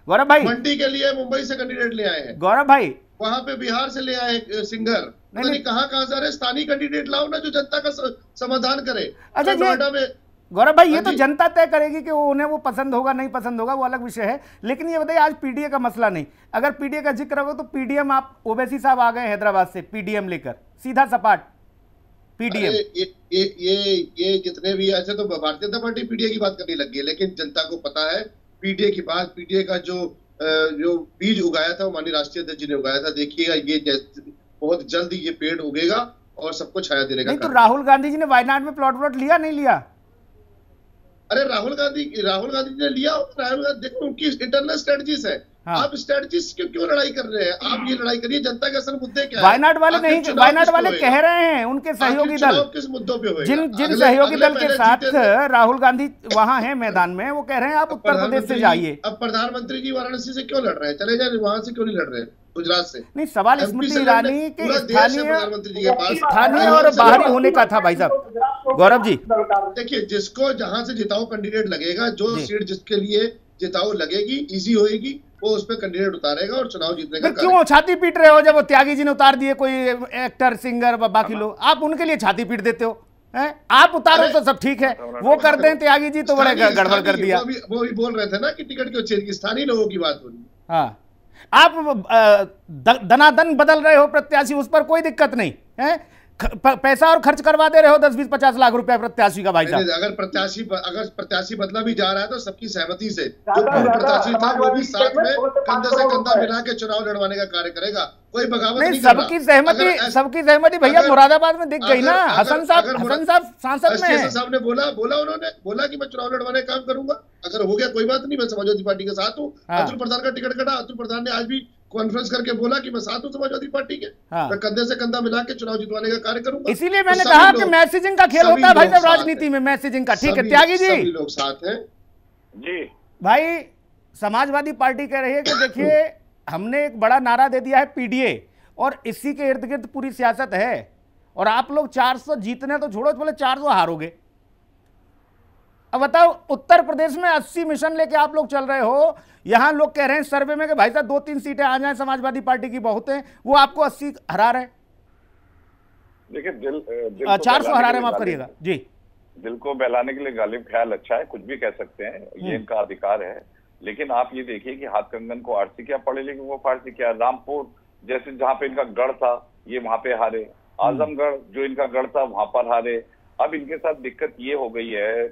गौरव भाई मंडी के लिए मुंबई से कैंडिडेट ले आए हैं, गौरव भाई वहां पे बिहार से ले आए सिंगर, नहीं कहाँ से आ रहे, स्थानीय कैंडिडेट लाओ ना जो जनता का समाधान करे। अच्छा नोएडा में गौरव भाई ये तो जनता तय करेगी कि वो उन्हें वो पसंद होगा नहीं पसंद होगा, वो अलग विषय है। लेकिन ये बताइए आज पीडीए का मसला नहीं, अगर पीडीए का जिक्र होगा तो पीडीएम आप ओवैसी साहब आ गए हैदराबाद से पीडीएम लेकर सीधा सपाट पीडीएम। ये जितने भी ऐसे तो भारतीय जनता पार्टी पीडीए की बात करने लगी है, लेकिन जनता को पता है पीडीए की बात, पीडीए का जो बीज उगाया था वो माननीय राष्ट्रीय अध्यक्ष जी ने उगाया था। देखिएगा ये बहुत जल्द ये पेड़ उगेगा और सबको छाया देने का। नहीं तो राहुल गांधी जी ने वायनाड में प्लॉट लिया नहीं लिया? अरे राहुल गांधी ने लिया, राहुल गांधी देखो उनकी इंटरनल स्ट्रेटजीज है। आप स्ट्रेटजीज क्यों लड़ाई कर रहे हैं? आप ये लड़ाई करिए, जनता के असल मुद्दे क्या है? वायनाड वाले नहीं, वायनाड वाले कह रहे हैं उनके सहयोगी दल किस मुद्दों पे जिन सहयोगी दल के साथ राहुल गांधी वहां है मैदान में, वो कह रहे हैं आप उत्तर प्रदेश से जाइए। अब प्रधानमंत्री जी वाराणसी से क्यों लड़ रहे हैं? चले जाए वहां से, क्यों नहीं लड़ रहे हैं गुजरात से? नहीं सवाल स्मृति ईरानी के स्थानीय और बाहरी होने का था भाई साहब। गौरव जी देखिए, जिसको जहां से जिताऊ कैंडिडेट लगेगा, जो सीट जिसके लिए जिताऊ लगेगी, इजी होएगी, वो उस पर कैंडिडेट उतारेगा और चुनाव जीतने का। क्यों छाती पीट रहे हो? जब वो त्यागी जी ने उतार दिए कोई एक्टर सिंगर बाकी लोग, आप उनके लिए छाती पीट देते हो हैं? आप उतारो तो सब ठीक है, वो करते हैं त्यागी जी तो बड़े गड़बड़ कर दिया। वो भी बोल रहे थे ना कि टिकट क्यों चेंज की, स्थानीय लोगों की बात हो रही है। हाँ, आप दनादन बदल रहे हो प्रत्याशी, उस पर कोई दिक्कत नहीं है, पैसा और खर्च करवा दे रहे हो 10-20-50 लाख रुपए प्रत्याशी का। भाई साहब अगर प्रत्याशी बदला भी जा रहा है तो सबकी सहमति से, जो प्रत्याशी था वो भी साथ में कंधे से कंधा मिला के चुनाव लड़वाने का कार्य करेगा, कोई बगावत नहीं। सबकी सहमति भैया मुरादाबाद में दिख गई ना, हसन साहब सांसद में है। साहब ने उन्होंने बोला कि मैं चुनाव लड़वाने का काम करूंगा। अगर हो गया कोई बात नहीं, मैं समाजवादी पार्टी के साथ हूँ। अतुल प्रधान का टिकट कटा, अतुल प्रधान ने आज भी कॉन्फ्रेंस करके बोला कि मैं साथ हूं समाजवादी पार्टी के, मैं कंधे से कंधा मिला के चुनाव जितवाने का कार्य करूंगा। इसीलिए मैंने कहा कि मैसेजिंग का खेल होता है भाई साहब राजनीति में, मैसेजिंग का। ठीक है त्यागी जी, सभी लोग साथ हैं जी। भाई समाजवादी पार्टी कह रही है कि देखिए हमने एक बड़ा नारा दे दिया है पीडीए, और इसी के इर्द गिर्द पूरी सियासत है, और आप लोग 400 जीतने तो छोड़ो, बोले 400 हारोगे। अब बताओ, उत्तर प्रदेश में 80 मिशन लेके आप लोग चल रहे हो, यहां लोग कह रहे हैं सर्वे में कि भाई साहब 2-3 सीटें आ जाएं समाजवादी पार्टी की बहुत हैं, वो आपको 80 हरा रहे। देखिए 400 हरा रहे, माफ करिएगा जी। दिल को बहलाने के लिए गालिब ख्याल अच्छा है, कुछ भी कह सकते हैं, ये इनका अधिकार है। लेकिन आप ये देखिए कि हाथ कंगन को आरसी क्या, पढ़े लिखे को फारसी क्या। रामपुर जैसे जहाँ पे इनका गढ़ था, ये वहां पे हारे। आजमगढ़ जो इनका गढ़ था, वहां पर हारे। अब इनके साथ दिक्कत ये हो गई है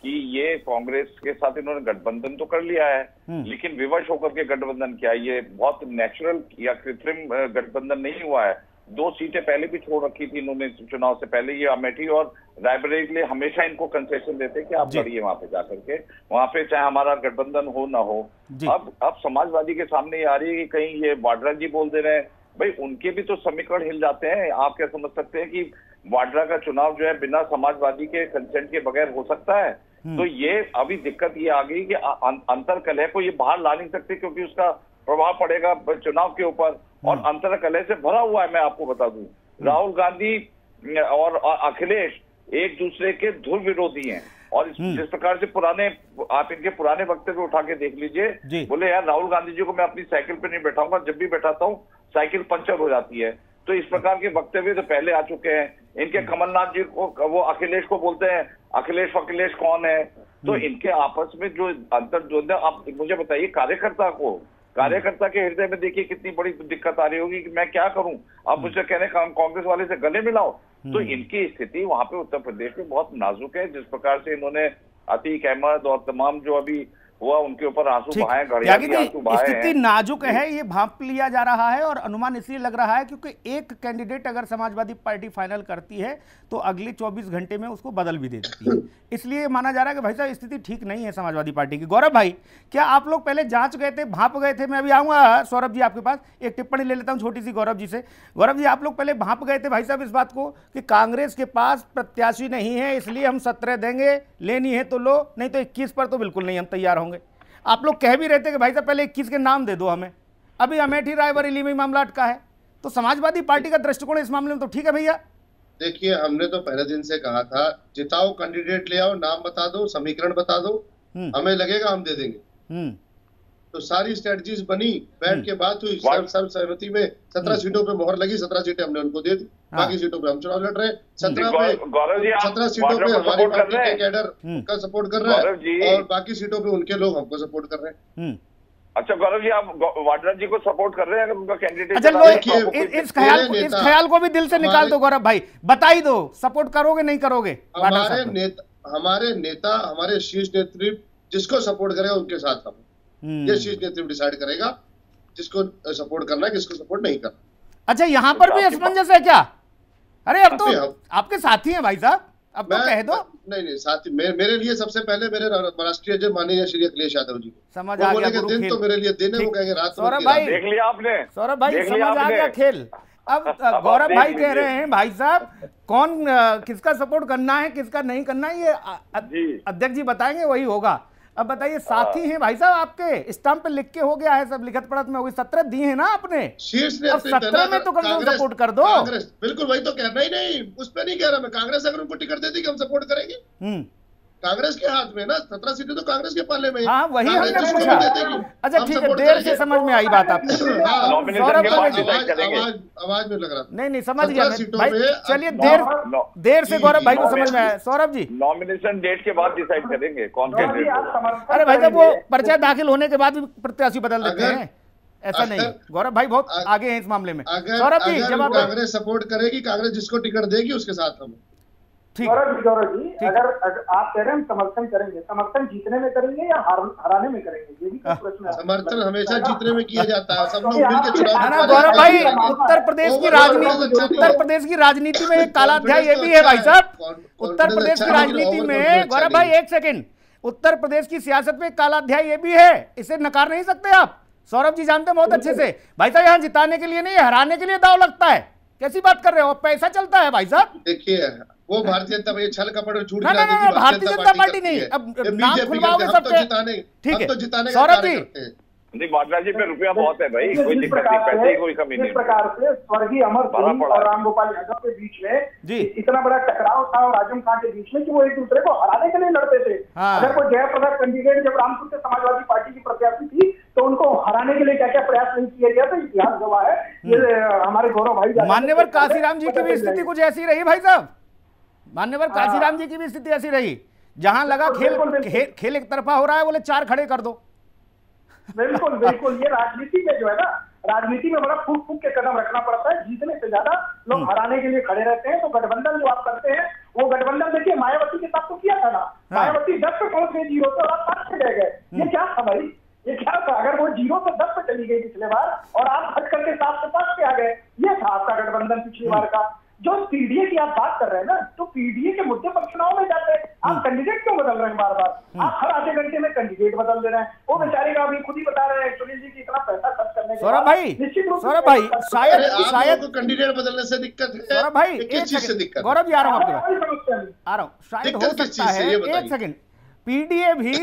कि ये कांग्रेस के साथ इन्होंने गठबंधन तो कर लिया है, लेकिन विवश होकर के गठबंधन किया, ये बहुत नेचुरल या कृत्रिम गठबंधन नहीं हुआ है। 2 सीटें पहले भी छोड़ रखी थी इन्होंने चुनाव से पहले। ये अमेठी और रायबरेली के लिए हमेशा इनको कंसेशन देते कि आप लड़िए वहां पे जाकर के, वहां पे चाहे हमारा गठबंधन हो ना हो। अब समाजवादी के सामने ये आ रही है कि कहीं ये वाड्रा जी बोल दे रहे हैं, भाई उनके भी तो समीकरण हिल जाते हैं। आप क्या समझ सकते हैं कि वाड्रा का चुनाव जो है बिना समाजवादी के कंसेंट के बगैर हो सकता है? तो ये अभी दिक्कत ये आ गई कि अंतर कलह को ये बाहर ला नहीं सकते, क्योंकि उसका प्रभाव पड़ेगा चुनाव के ऊपर, और अंतर कलह से भरा हुआ है। मैं आपको बता दूं, राहुल गांधी और अखिलेश एक दूसरे के ध्रुव विरोधी हैं, और जिस प्रकार से आप इनके पुराने वक्तव्य उठा के देख लीजिए, बोले यार राहुल गांधी जी को मैं अपनी साइकिल पे नहीं बैठाऊंगा, जब भी बैठाता हूँ साइकिल पंचर हो जाती है। तो इस प्रकार के वक्तव्य तो पहले आ चुके हैं। इनके कमलनाथ जी को, वो अखिलेश को बोलते हैं अखिलेश कौन है? तो इनके आपस में जो अंतर्द्वंद, आप मुझे बताइए, कार्यकर्ता के हृदय में देखिए कितनी बड़ी दिक्कत आ रही होगी कि मैं क्या करूं। आप मुझे कह रहे हैं कांग्रेस वाले से गले मिलाओ। तो इनकी स्थिति वहां पे उत्तर प्रदेश में बहुत नाजुक है। जिस प्रकार से इन्होंने अतीक अहमद और तमाम जो अभी हुआ उनके ऊपर आंसू बहाए, स्थिति नाजुक है, ये भांप लिया जा रहा है, और अनुमान इसलिए लग रहा है क्योंकि एक कैंडिडेट अगर समाजवादी पार्टी फाइनल करती है तो अगले 24 घंटे में उसको बदल भी दे देती है। इसलिए माना जा रहा है कि भाई साहब स्थिति ठीक नहीं है समाजवादी पार्टी की। गौरव भाई, क्या आप लोग पहले जांच गए थे, भांप गए थे? मैं अभी आऊंगा सौरभ जी आपके पास, एक टिप्पणी ले लेता हूं छोटी सी गौरव जी से। गौरव जी, आप लोग पहले भांप गए थे भाई साहब इस बात को कि कांग्रेस के पास प्रत्याशी नहीं है, इसलिए हम 17 देंगे, लेनी है तो लो, नहीं तो 21 पर तो बिल्कुल नहीं हम तैयार होंगे। आप लोग कह भी रहे थे कि भाई साहब पहले 21 के नाम दे दो हमें। अभी अमेठी रायबरेली में मामला अटका है, तो समाजवादी पार्टी का दृष्टिकोण इस मामले में तो ठीक है भैया। देखिए, हमने तो पहले दिन से कहा था, जिताओ, कैंडिडेट ले आओ, नाम बता दो, समीकरण बता दो, हमें लगेगा हम दे देंगे। तो सारी स्ट्रेटजीज बनी, बैठ के बात हुई, सब सहमति में 17 सीटों पे मोहर लगी। 17 सीटें हमने उनको दे दी, बाकी सीटों पे हम चुनाव लड़ रहे हैं। 17 सीटों पे हमारी पार्टी के कैडर का सपोर्ट कर रहा है, और बाकी सीटों पे उनके लोग हमको सपोर्ट कर रहे हैं। अच्छा गौरव जी, आप वाड्रा जी को सपोर्ट कर रहे हैं अगर उनका कैंडिडेट? अच्छा, इस ख्याल को भी दिल से निकाल दो गौरव भाई, बता ही दो, सपोर्ट करोगे नहीं करोगे? हमारे नेता, हमारे शीर्ष नेतृत्व जिसको सपोर्ट करेगा उनके साथ हम, ये शीर्ष नेतृत्व डिसाइड करेगा जिसको सपोर्ट करना है, किसको सपोर्ट नहीं करना। अच्छा, यहाँ पर भी असमंजस है क्या? अरे अब तो आपके साथी हैं भाई साहब, अब तो कह दो। नहीं साथी, मेरे लिए सबसे पहले मेरे राष्ट्रीय अध्यक्ष माननीय श्री अखिलेश यादव जी, समझ आ गया दिन तो मेरे लिए दिन है, वो कहेंगे रात। सौरभ भाई देख लिया आपने, सौरभ भाई समझ आ गया खेल। अब गौरव भाई कह रहे हैं भाई साहब कौन किसका सपोर्ट करना है, किसका नहीं करना है, ये अध्यक्ष जी बताएंगे, वही होगा। अब बताइए, साथी हैं भाई साहब आपके, स्टाम्प पे लिख के हो गया है, सब लिखत पढ़त में हो गई। 17 दिए हैं ना आपने, अब 17 में तो कम से कम सपोर्ट कर दो। बिल्कुल वही तो कह रहा, नहीं उस पर नहीं कह रहा मैं। कांग्रेस अगर उनको टिकट देती कि हम सपोर्ट करेंगे, कांग्रेस के हाथ में ना, 17 सीटें तो कांग्रेस के पाले में। हाँ, वही हमने पूछा। अच्छा ठीक है, देर से समझ में आई बात आपको। आवाज में लग रहा, नहीं समझ गया भाई। चलिए, देर से गौरव भाई को समझ में आया। सौरभ जी, नॉमिनेशन डेट के बाद डिसाइड करेंगे कौन कैंडिडेट। अरे भाई साहब, वो पर्चा दाखिल होने के बाद भी प्रत्याशी बदल देते हैं, ऐसा नहीं। गौरव भाई बहुत आगे हैं इस मामले में। सौरभ जी, जब कांग्रेस सपोर्ट करेगी, कांग्रेस जिसको टिकट देगी उसके साथ हम। गौरव जी, अगर आप कह रहे हैं समर्थन करेंगे, समर्थन जीतने में करेंगे या हराने में करेंगे, ये भी प्रश्न है। समर्थन हमेशा जीतने में किया जाता है, सब लोग मिलकर चुनाव। गौरव भाई, उत्तर प्रदेश की राजनीति में एक काला अध्याय ये भी है भाई साहब। उत्तर प्रदेश की राजनीति में गौरव भाई, एक सेकंड, उत्तर प्रदेश की सियासत में एक काला अध्याय ये भी है, इसे नकार नहीं सकते आप। सौरभ जी जानते हैं बहुत अच्छे से भाई साहब, यहाँ जिताने के लिए नहीं, हराने के लिए दाव लगता है। कैसी बात कर रहे हो, पैसा चलता है भाई साहब। देखिए, वो भारतीय जनता पार्टी छल कपट और झूठ, भारतीय जनता पार्टी नहीं, अब नाम खुलवाओगे सबसे, ठीक है। सौरभ जी, नहीं, वाड्रा जी पे रुपया बहुत है भाई, कोई दिक्कत नहीं, पैसे की कोई कमी नहीं। इस प्रकार से स्वर्गीय अमर सिंह और रामगोपाल यादव के बीच में इतना बड़ा टकराव था और आजम खान के बीच में कि वो एक दूसरे को हराने के लिए लड़ते थे। अगर कोई जयप्रदा कैंडिडेट जब रामपुर से समाजवादी पार्टी की प्रत्याशी थी तो उनको हराने के लिए क्या क्या प्रयास नहीं किया गया, तो इतिहास गवाह है। ये हमारे गौरव भाई मान्यवर काशीराम जी की भी स्थिति कुछ ऐसी रही भाई साहब, मान्यवर काशीराम जी की भी स्थिति ऐसी रही, जहां लगा खेल एक तरफा हो रहा है, बोले 4 खड़े कर दो। बिल्कुल बिल्कुल, ये राजनीति में जो है ना, राजनीति में बड़ा फूक फूक के कदम रखना पड़ता है। जीतने से ज्यादा लोग हराने के लिए खड़े रहते हैं। तो गठबंधन जो आप करते हैं वो गठबंधन देखिए मायावती के साथ तो किया था ना, मायावती 10 पे पहुंच गई 0 से और आप 5 पे रह गए। ये क्या था भाई, ये क्या था? अगर वो 0 से 10 पे चली गई पिछले बार और आप हट करके 7 से 5 पे आ गए, ये था आपका गठबंधन पिछली बार का। जो पीडीए की आप बात कर रहे हैं ना, तो पीडीए के मुद्दे पर चुनाव में जाते हैं, आप कैंडिडेट क्यों बदल रहे हैं बार बार? आप हर आधे घंटे में कैंडिडेट बदल दे रहे हैं। वो बेचारे का अभी खुद ही बता रहे हैं सुनील जी की इतना पैसा खर्च करने के सौरभ भाई, सौरभ भाई शायद कैंडिडेट बदलने से दिक्कत है। सौरभ भाई किस चीज से दिक्कत? गौरव जी आ रहा हूँ आपके, आ रहा हूँ। शायद हो सकता है, एक सेकंड, पीडीए भी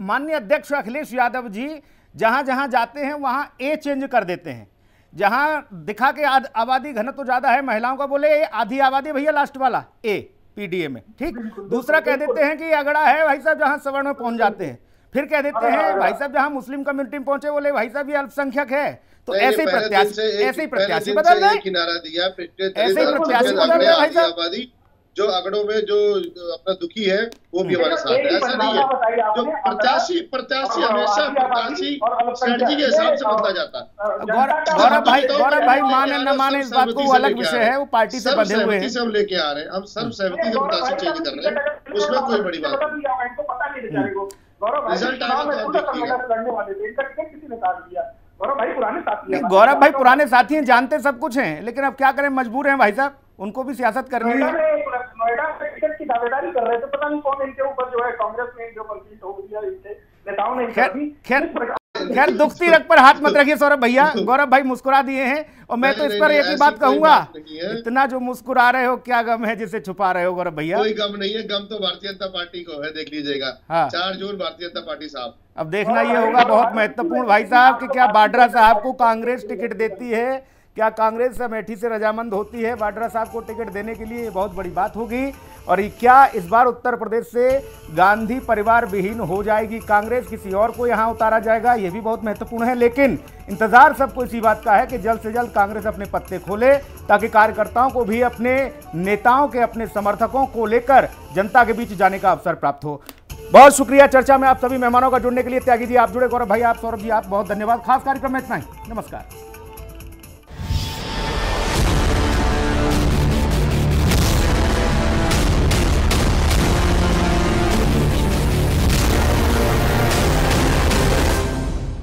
माननीय अध्यक्ष अखिलेश यादव जी जहां जहां जाते हैं वहां ए चेंज कर देते हैं। जहां दिखा के आबादी घनत्व तो ज्यादा है, महिलाओं का बोले आधी आबादी भैया लास्ट वाला ए पीडीए में, ठीक। दूसरा कह देते हैं कि अगड़ा है भाई साहब जहां सवर्ण में पहुंच जाते हैं, फिर कह देते हैं भाई साहब जहां मुस्लिम कम्युनिटी में पहुंचे बोले भाई साहब ये अल्पसंख्यक है। तो ऐसे ही प्रत्याशी बदल रहे, किनारा दिया, ऐसे ही प्रत्याशी बदल रहे भाई साहब। जो आंकड़ों में जो अपना दुखी है वो भी हमारे साथ है, ऐसा नहीं है। जो प्रत्याशी हमेशा प्रत्याशी स्ट्रेटजी के हिसाब से बदला जाता है। गौरव भाई माने न माने इस बात को वो अलग विषय है, वो पार्टी से बंधे हुए हैं। हम लेके आ रहे हैं, हम सर्व सहमति से प्रत्याशी चेंज कर रहे हैं, उसमें कोई बड़ी बात नहीं। रिजल्ट गौरव भाई पुराने साथी हैं, जानते सब कुछ हैं, लेकिन अब क्या करें, मजबूर हैं भाई साहब, उनको भी सियासत करनी है। नोएडा में टिकट की दावेदारी कर रहे थे, पता नहीं कौन इनके ऊपर जो है कांग्रेस में जो बल्कि हो गया इनसे नेताओं ने। खैर दुखती रग पर हाथ मत रखिए सौरभ भैया, गौरव भाई मुस्कुरा दिए हैं और मैं तो इस पर एक ही बात कहूंगा, इतना जो मुस्कुरा रहे हो क्या गम है जिसे छुपा रहे हो गौरव भैया? कोई गम नहीं है, गम तो भारतीय जनता पार्टी को है, देख लीजिएगा। 4 जून भारतीय जनता पार्टी साहब। अब देखना ये होगा बहुत महत्वपूर्ण भाई साहब कि क्या वाड्रा साहब को कांग्रेस टिकट देती है, क्या कांग्रेस अमेठी से रजामंद होती है वाड्रा साहब को टिकट देने के लिए, ये बहुत बड़ी बात होगी। और क्या इस बार उत्तर प्रदेश से गांधी परिवार विहीन हो जाएगी कांग्रेस, किसी और को यहां उतारा जाएगा, ये भी बहुत महत्वपूर्ण है। लेकिन इंतजार सबको इसी बात का है कि जल्द से जल्द कांग्रेस अपने पत्ते खोले ताकि कार्यकर्ताओं को भी अपने नेताओं के, अपने समर्थकों को लेकर जनता के बीच जाने का अवसर प्राप्त हो। बहुत शुक्रिया चर्चा में आप सभी मेहमानों का जुड़ने के लिए। त्यागी जी आप जुड़े, गौरव भाई आप, सौरभ जी आप, बहुत धन्यवाद। खास कार्यक्रम में इतना ही, नमस्कार।